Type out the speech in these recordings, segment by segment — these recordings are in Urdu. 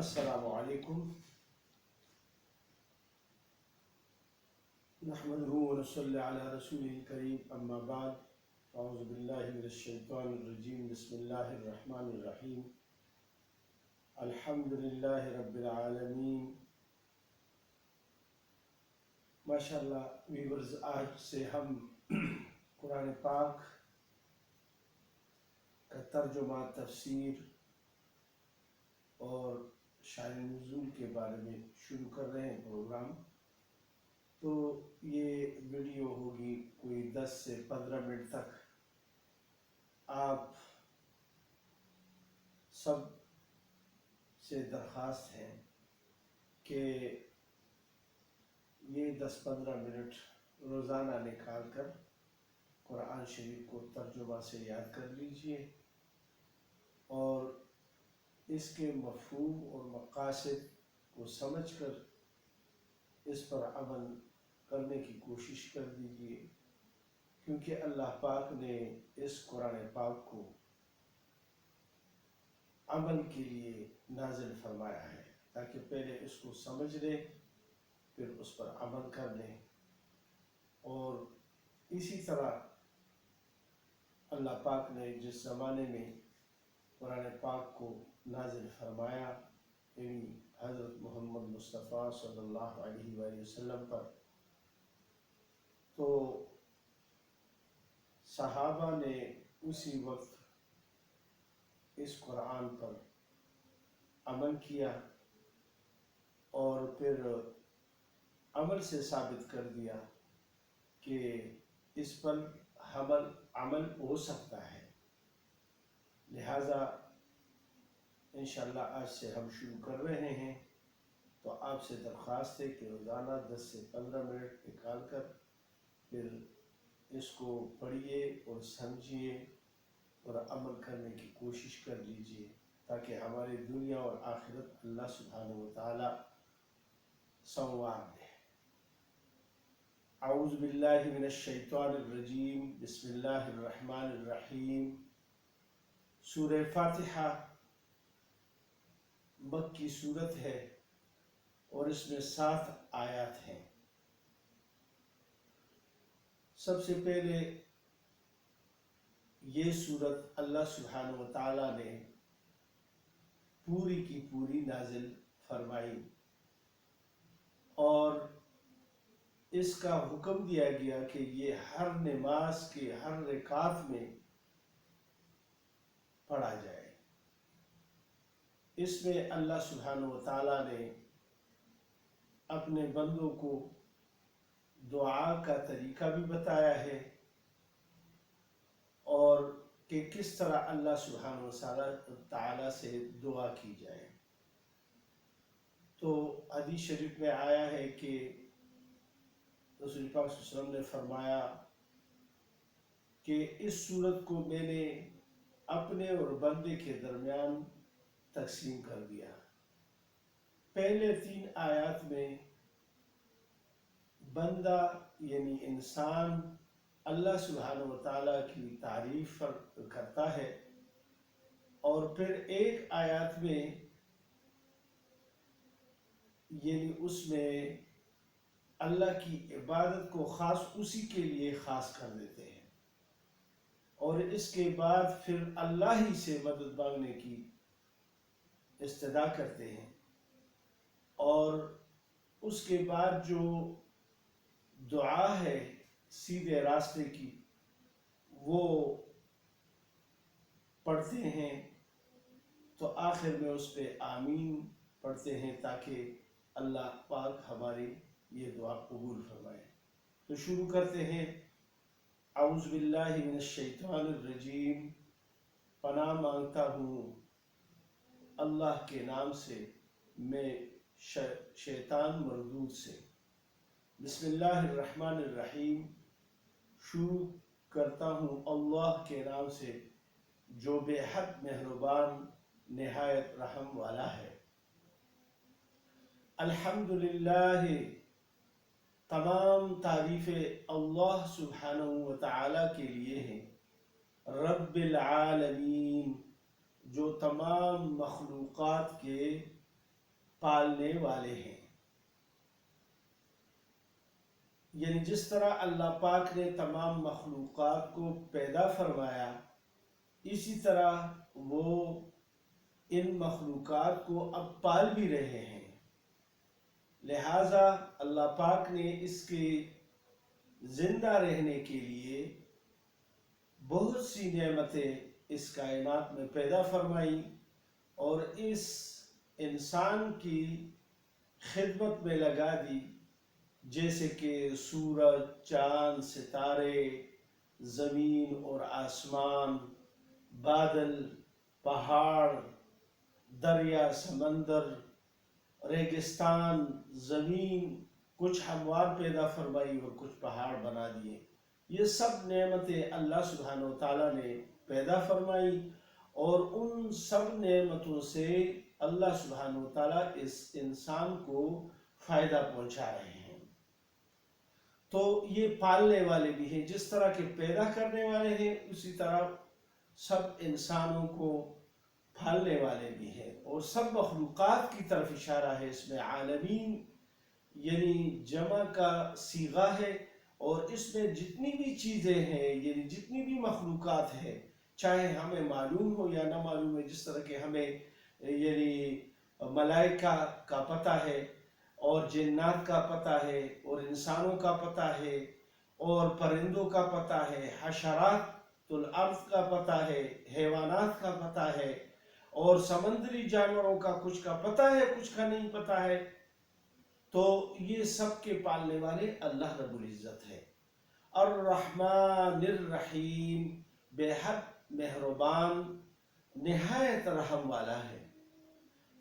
السلام علیکم نحمده ونصلي على رسوله الكريم اما بعد اعوذ باللہ من الشیطان الرجیم بسم اللہ الرحمن الرحیم الحمد للہ رب العالمین۔ ماشاءاللہ ویورز، آج سے ہم قرآن پاک کا ترجمہ، تفسیر اور شان نزول کے بارے میں شروع کر رہے ہیں پروگرام۔ تو یہ ویڈیو ہوگی کوئی 10 سے 15 منٹ تک۔ آپ سب سے درخواست ہے کہ یہ 10-15 منٹ روزانہ نکال کر قرآن شریف کو ترجمہ سے یاد کر لیجئے اور اس کے مفہوم اور مقاصد کو سمجھ کر اس پر عمل کرنے کی کوشش کر دیجئے، کیونکہ اللہ پاک نے اس قرآن پاک کو عمل کے لیے نازل فرمایا ہے، تاکہ پہلے اس کو سمجھ لیں پھر اس پر عمل کر لیں۔ اور اسی طرح اللہ پاک نے جس زمانے میں قرآن پاک کو نازل فرمایا، یعنی حضرت محمد مصطفیٰ صلی اللہ علیہ وآلہ وسلم پر، تو صحابہ نے اسی وقت اس قرآن پر عمل کیا اور پھر عمل سے ثابت کر دیا کہ اس پر عمل ہو سکتا ہے۔ لہٰذا انشاءاللہ آج سے ہم شروع کر رہے ہیں، تو آپ سے درخواست ہے کہ روزانہ 10 سے 15 منٹ نکال کر پھر اس کو پڑھیے اور سمجھیے اور عمل کرنے کی کوشش کر لیجئے، تاکہ ہماری دنیا اور آخرت اللہ سبحانہ وتعالی سنوار دے۔ اعوذ باللہ من الشیطان الرجیم بسم اللہ الرحمن الرحیم۔ سورہ فاتحہ مکی سورت ہے اور اس میں 7 آیات ہیں۔ سب سے پہلے یہ سورت اللہ سبحانہ وتعالی نے پوری کی پوری نازل فرمائی اور اس کا حکم دیا گیا کہ یہ ہر نماز کے ہر رکعت میں پڑھا جائے۔ اس میں اللہ سبحانہ وتعالی نے اپنے بندوں کو دعا کا طریقہ بھی بتایا ہے اور کہ کس طرح اللہ سبحانہ وتعالی سے دعا کی جائے۔ تو حدیث شریف میں آیا ہے کہ رسول پاک صلی اللہ علیہ وسلم نے فرمایا کہ اس سورت کو میں نے اپنے اور بندے کے درمیان تقسیم کر دیا۔ پہلے 3 آیات میں بندہ یعنی انسان اللہ سبحانہ وتعالی کی تعریف کرتا ہے، اور پھر ایک آیات میں یعنی اس میں اللہ کی عبادت کو خاص اسی کے لیے خاص کر دیتے ہیں، اور اس کے بعد پھر اللہ ہی سے مدد مانگنے کی استدعا کرتے ہیں، اور اس کے بعد جو دعا ہے سیدھے راستے کی وہ پڑھتے ہیں، تو آخر میں اس پہ آمین پڑھتے ہیں تاکہ اللہ پاک ہماری یہ دعا قبول فرمائے۔ تو شروع کرتے ہیں۔ اعوذ باللہ من الشیطان الرجیم، پناہ مانگتا ہوں اللہ کے نام سے میں شیطان مردود سے۔ بسم اللہ الرحمن الرحیم، شروع کرتا ہوں اللہ کے نام سے جو بے حد مہربان نہایت رحم والا ہے۔ الحمدللہ، تمام تعریفیں اللہ سبحانہ وتعالی کے لیے ہیں، رب العالمین، جو تمام مخلوقات کے پالنے والے ہیں۔ یعنی جس طرح اللہ پاک نے تمام مخلوقات کو پیدا فرمایا، اسی طرح وہ ان مخلوقات کو اب پال بھی رہے ہیں۔ لہٰذا اللہ پاک نے اس کے زندہ رہنے کے لیے بہت سی نعمتیں اس کائنات میں پیدا فرمائی اور اس انسان کی خدمت میں لگا دی، جیسے کہ سورج، چاند، ستارے، زمین اور آسمان، بادل، پہاڑ، دریا، سمندر، ریگستان، زمین، کچھ ہموار پیدا فرمائی اور کچھ پہاڑ بنا دیے۔ یہ سب نعمتیں اللہ سبحانہ و تعالیٰ نے پیدا فرمائی، اور ان سب نعمتوں سے اللہ سبحانہ و تعالیٰ اس انسان کو فائدہ پہنچا رہے ہیں۔ تو یہ پالنے والے بھی ہیں، جس طرح کے پیدا کرنے والے ہیں اسی طرح سب انسانوں کو پالنے والے بھی ہیں، اور سب مخلوقات کی طرف اشارہ ہے۔ اس میں عالمین یعنی جمع کا صیغہ ہے، اور اس میں جتنی بھی چیزیں ہیں، یعنی جتنی بھی مخلوقات ہیں، چاہے ہمیں معلوم ہو یا نہ معلوم ہے، جس طرح کہ ہمیں یعنی ملائکہ کا پتہ ہے، اور جنات کا پتہ ہے، اور انسانوں کا پتہ ہے، اور پرندوں کا پتہ ہے، حشرات الارض کا پتہ ہے، حیوانات کا پتہ ہے، اور سمندری جانوروں کا کچھ کا پتہ ہے، کچھ کا نہیں پتہ ہے۔ تو یہ سب کے پالنے والے اللہ رب العزت ہے۔ الرحمن الرحیم، بے حد مہربان، نہایت رحم والا ہے۔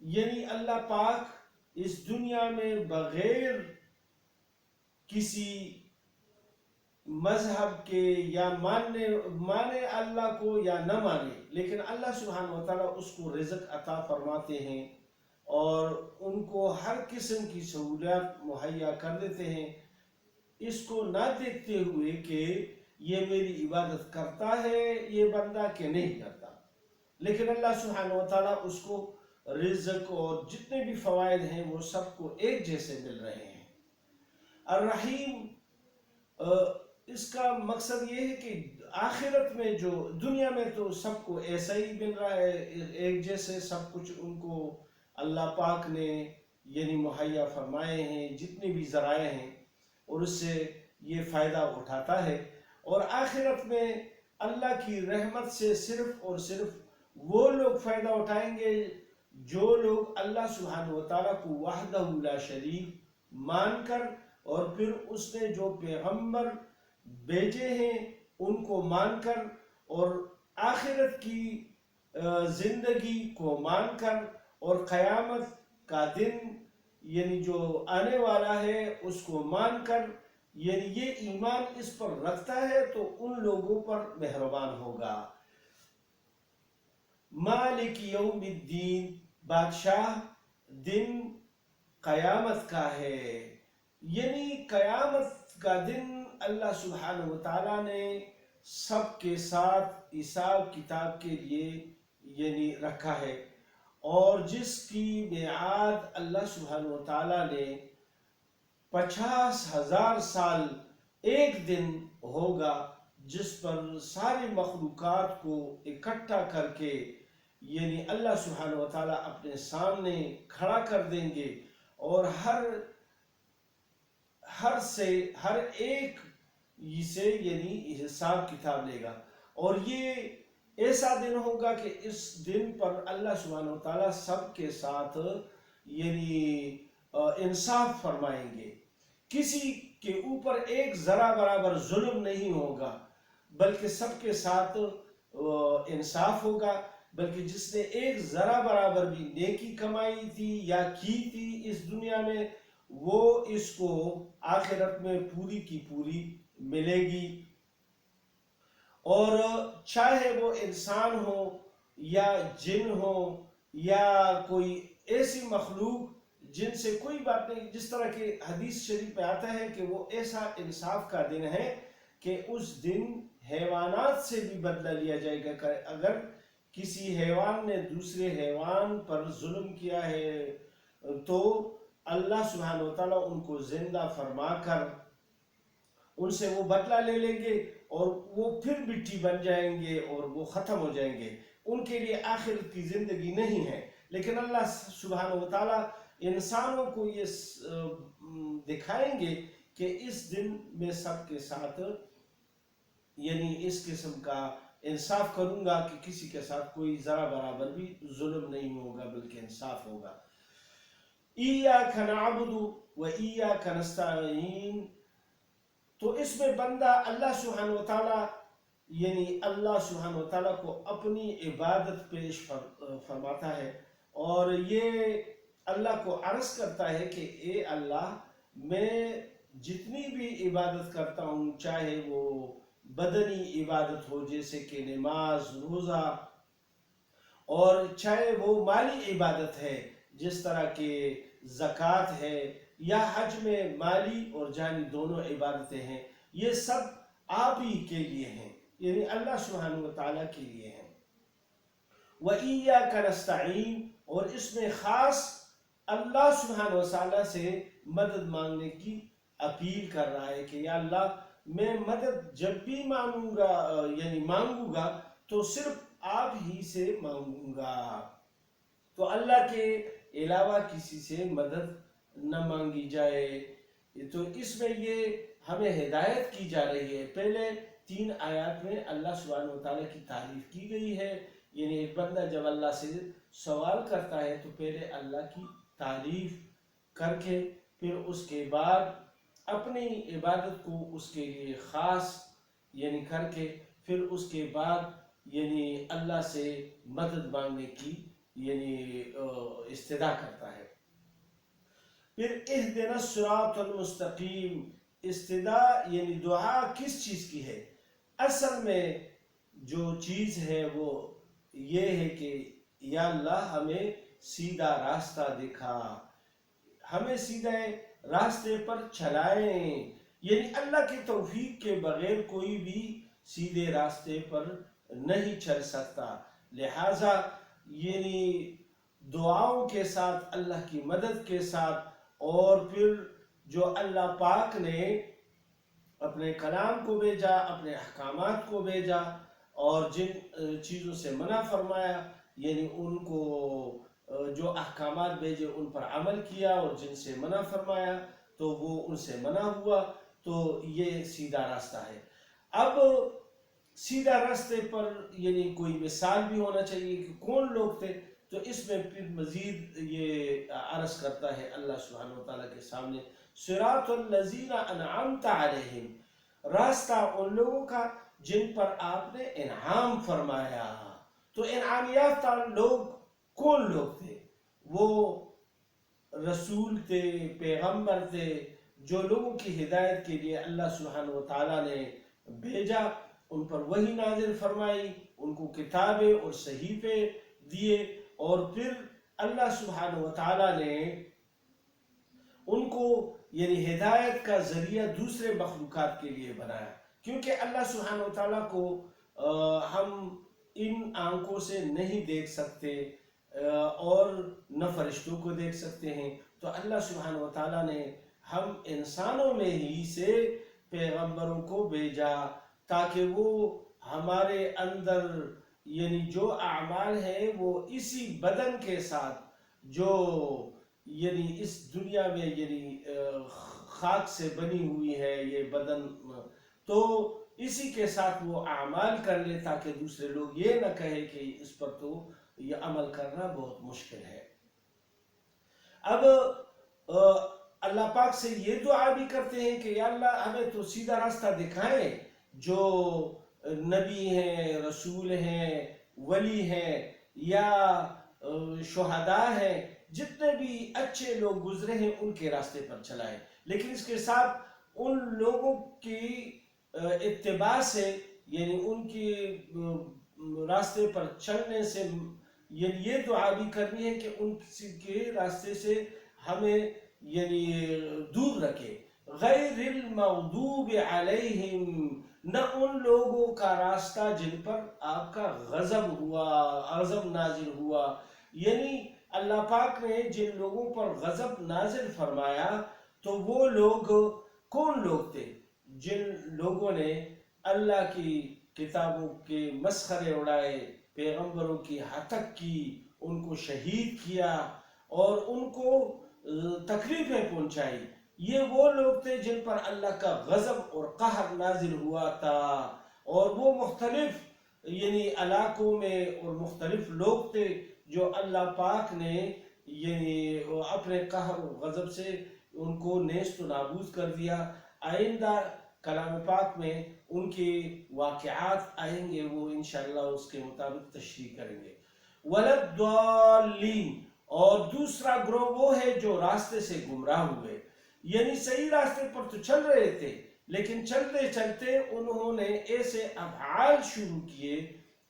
یعنی اللہ پاک اس دنیا میں بغیر کسی مذہب کے یا مانے اللہ کو یا نہ مانے، لیکن اللہ سبحانہ و تعالیٰ اس کو رزق عطا فرماتے ہیں اور ان کو ہر قسم کی سہولیات مہیا کر دیتے ہیں، اس کو نہ دیکھتے ہوئے کہ یہ میری عبادت کرتا ہے یہ بندہ کہ نہیں کرتا، لیکن اللہ سبحانہ و تعالیٰ اس کو رزق اور جتنے بھی فوائد ہیں وہ سب کو ایک جیسے مل رہے ہیں۔ الرحیم، اس کا مقصد یہ ہے کہ آخرت میں جو دنیا میں تو سب کو ایسا ہی مل رہا ہے، ایک جیسے سب کچھ ان کو اللہ پاک نے یعنی مہیا فرمائے ہیں، جتنے بھی ذرائع ہیں، اور اس سے یہ فائدہ اٹھاتا ہے۔ اور آخرت میں اللہ کی رحمت سے صرف اور صرف وہ لوگ فائدہ اٹھائیں گے جو لوگ اللہ سبحانہ و تعالیٰ کو وحدہ لا شریک مان کر، اور پھر اس نے جو پیغمبر بھیجے ہیں ان کو مان کر، اور آخرت کی زندگی کو مان کر، اور قیامت کا دن یعنی جو آنے والا ہے اس کو مان کر، یعنی یہ ایمان اس پر رکھتا ہے تو ان لوگوں پر مہربان ہوگا۔ مالک یوم الدین، بادشاہ دن قیامت کا ہے، یعنی قیامت کا دن اللہ سبحانہ و تعالیٰ نے سب کے ساتھ حساب کتاب کے لیے یعنی رکھا ہے، اور جس کی میعاد اللہ سبحانہ و تعالیٰ نے 50,000 سال ایک دن ہوگا، جس پر ساری مخلوقات کو اکٹھا کر کے یعنی اللہ سبحانہ و تعالیٰ اپنے سامنے کھڑا کر دیں گے، اور ہر ایک سے یعنی حساب کتاب لے گا، اور یہ ایسا دن ہوگا کہ اس دن پر اللہ سبحانہ و تعالیٰ سب کے ساتھ یعنی انصاف فرمائیں گے، کسی کے اوپر ایک ذرہ برابر ظلم نہیں ہوگا، بلکہ سب کے ساتھ انصاف ہوگا، بلکہ جس نے ایک ذرہ برابر بھی نیکی کمائی تھی یا کی تھی اس دنیا میں، وہ اس کو آخرت میں پوری کی پوری ملے گی۔ اور چاہے وہ انسان ہو یا جن ہو یا کوئی ایسی مخلوق جن سے کوئی بات نہیں، جس طرح کہ حدیث شریف میں آتا ہے کہ وہ ایسا انصاف کا دن ہے کہ اس دن حیوانات سے بھی بدلہ لیا جائے گا۔ اگر کسی حیوان نے دوسرے حیوان پر ظلم کیا ہے، تو اللہ سبحانہ و تعالیٰ ان کو زندہ فرما کر ان سے وہ بدلہ لے لیں گے، اور وہ پھر مٹی بن جائیں گے اور وہ ختم ہو جائیں گے. ان کے لیے آخرت کی زندگی نہیں ہے. لیکن اللہ سبحانہ و تعالیٰ انسانوں کو یہ دکھائیں گے کہ اس دن میں سب کے ساتھ یعنی اس قسم کا انصاف کروں گا کہ کسی کے ساتھ کوئی ذرا برابر بھی ظلم نہیں ہوگا بلکہ انصاف ہوگا. ایاک نعبد و ایاک نستعین. تو اس میں بندہ اللہ سبحانہ و تعالیٰ یعنی اللہ سبحانہ و تعالیٰ کو اپنی عبادت پیش فرماتا ہے، اور یہ اللہ کو عرض کرتا ہے کہ اے اللہ، میں جتنی بھی عبادت کرتا ہوں، چاہے وہ بدنی عبادت ہو جیسے کہ نماز، روزہ، اور چاہے وہ مالی عبادت ہے جس طرح کہ زکوٰۃ ہے، یا حج میں مالی اور جانی دونوں عبادتیں ہیں، یہ سب آپ ہی کے لیے ہیں، یعنی اللہ سبحانہ و تعالیٰ کے لیے ہیں. وَإِيَّاكَ نَسْتَعِينُ. اور اس میں خاص اللہ سبحانہ و تعالیٰ سے مدد مانگنے کی اپیل کر رہا ہے کہ یا اللہ، میں مدد جب بھی مانگوں گا تو صرف آپ ہی سے مانگوں گا، تو اللہ کے علاوہ کسی سے مدد نہ مانگی جائے. تو اس میں یہ ہمیں ہدایت کی جا رہی ہے. پہلے 3 آیات میں اللہ سبحانہ و تعالیٰ کی تعریف کی گئی ہے، یعنی ایک بندہ جب اللہ سے سوال کرتا ہے تو پہلے اللہ کی تعریف کر کے پھر اس کے بعد اپنی عبادت کو اس کے لیے خاص یعنی کر کے پھر اس کے بعد یعنی اللہ سے مدد مانگنے کی یعنی استدعا کرتا ہے. پھر اہدنا الصراط المستقیم. استدعا یعنی دعا کس چیز کی ہے؟ اصل میں جو چیز ہے وہ یہ ہے کہ یا اللہ، ہمیں سیدھا راستہ دکھا، ہمیں سیدھے راستے پر چلائیں. یعنی اللہ کی توفیق کے بغیر کوئی بھی سیدھے راستے پر نہیں چل سکتا. لہٰذا یعنی دعاؤں کے ساتھ، اللہ کی مدد کے ساتھ، اور پھر جو اللہ پاک نے اپنے کلام کو بھیجا، اپنے احکامات کو بھیجا، اور جن چیزوں سے منع فرمایا یعنی ان کو جو احکامات بھیجے ان پر عمل کیا، اور جن سے منع فرمایا تو وہ ان سے منع ہوا، تو یہ سیدھا راستہ ہے. اب سیدھا راستے پر یعنی کوئی مثال بھی ہونا چاہیے کہ کون لوگ تھے، تو اس میں پھر مزید یہ عرض کرتا ہے اللہ سبحانہ و تعالیٰ کے سامنے، صراط الذین انعمت علیہم. راستہ ان لوگوں کا جن پر آپ نے انعام فرمایا. تو انعام یافتہ لوگ کون لوگ تھے؟ وہ رسول تھے، پیغمبر تھے، جو لوگوں کی ہدایت کے لیے اللہ سبحانہ و تعالیٰ نے بھیجا، ان پر وحی نازل فرمائی، ان کو کتابیں اور صحیفے دیے، اور پھر اللہ سبحانہ و تعالیٰ نے ان کو یعنی ہدایت کا ذریعہ دوسرے مخلوقات کے لیے بنایا. کیونکہ اللہ سبحانہ و تعالیٰ کو ہم ان آنکھوں سے نہیں دیکھ سکتے اور نہ فرشتوں کو دیکھ سکتے ہیں، تو اللہ سبحانہ و تعالیٰ نے ہم انسانوں میں ہی سے پیغمبروں کو بھیجا تاکہ وہ ہمارے اندر یعنی جو اعمال ہیں وہ اسی بدن کے ساتھ جو یعنی اس دنیا میں یعنی خاک سے بنی ہوئی ہے یہ بدن، تو اسی کے ساتھ وہ اعمال کر لے تاکہ دوسرے لوگ یہ نہ کہیں کہ اس پر تو یہ عمل کرنا بہت مشکل ہے. اب اللہ پاک سے یہ دعا بھی کرتے ہیں کہ یا اللہ، ہمیں تو سیدھا راستہ دکھائیں. جو نبی ہیں، رسول ہیں، ولی ہیں، یا شہداء ہیں، جتنے بھی اچھے لوگ گزرے ہیں ان کے راستے پر چلائیں. لیکن اس کے ساتھ ان لوگوں کی اتباع سے یعنی ان کی راستے پر چلنے سے یہ دعا بھی کرنی ہے کہ ان کے راستے سے ہمیں یعنی دور رکھے. غیر المغضوب علیہم، نہ ان لوگوں کا راستہ جن پر آپ کا غضب ہوا، غضب نازل ہوا. یعنی اللہ پاک نے جن لوگوں پر غضب نازل فرمایا تو وہ لوگ کون لوگ تھے؟ جن لوگوں نے اللہ کی کتابوں کے مسخرے اڑائے، پیغمبروں کی ہتک کی، ان کو شہید کیا اور ان کو تکلیفیں پہنچائی. یہ وہ لوگ تھے جن پر اللہ کا غضب اور قہر نازل ہوا تھا، اور وہ مختلف علاقوں میں اور مختلف لوگ تھے جو اللہ پاک نے اپنے قہر و غضب سے ان کو نیست و نابود کر دیا. آئندہ کلام پاک میں ان کے واقعات آئیں گے، وہ انشاءاللہ اس کے مطابق تشریح کریں گے. وَلَدَّالِّينَ، اور دوسرا گروہ وہ ہے جو راستے سے گمراہ ہوئے، صحیح راستے پر تو چل رہے تھے لیکن چلتے چلتے انہوں نے ایسے افعال شروع کیے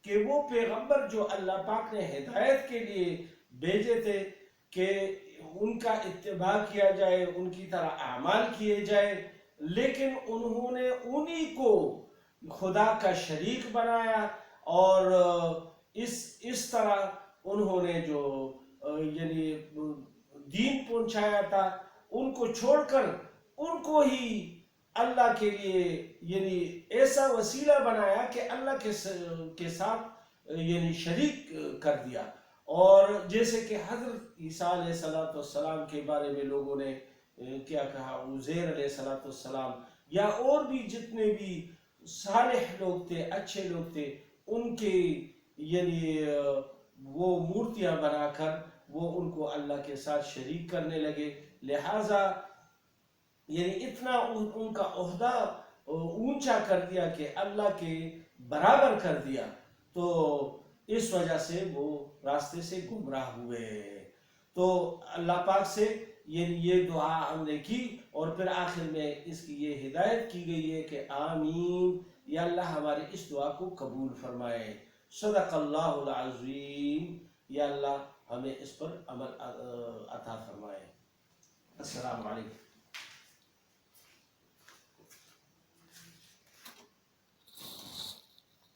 کہ وہ پیغمبر جو اللہ پاک نے ہدایت کے لیے بھیجے تھے کہ ان کا اتباع کیا جائے، ان کی طرح اعمال کیے جائے، لیکن انہوں نے انہی کو خدا کا شریک بنایا، اور اس طرح انہوں نے جو دین پہنچایا تھا ان کو چھوڑ کر ان کو ہی اللہ کے لیے ایسا وسیلہ بنایا کہ اللہ کے ساتھ شریک کر دیا. اور جیسے کہ حضرت عیسیٰ علیہ السلام کے بارے میں لوگوں نے کیا کہا، عزیر علیہ السلام، یا اور بھی جتنے بھی صالح لوگ تھے، اچھے لوگ تھے، ان کے وہ مورتیاں بنا کر وہ ان کو اللہ کے ساتھ شریک کرنے لگے. لہٰذا اتنا ان کا عہدہ اونچا کر دیا کہ اللہ کے برابر کر دیا، تو اس وجہ سے وہ راستے سے گمراہ ہوئے. تو اللہ پاک سے یہ دعا ہم نے کی، اور پھر آخر میں اس کی یہ ہدایت کی گئی ہے کہ آمین، یا اللہ ہماری اس دعا کو قبول فرمائے. صدق اللہ العظیم. یا اللہ ہمیں اس پر عمل عطا فرمائے. السلام علیکم.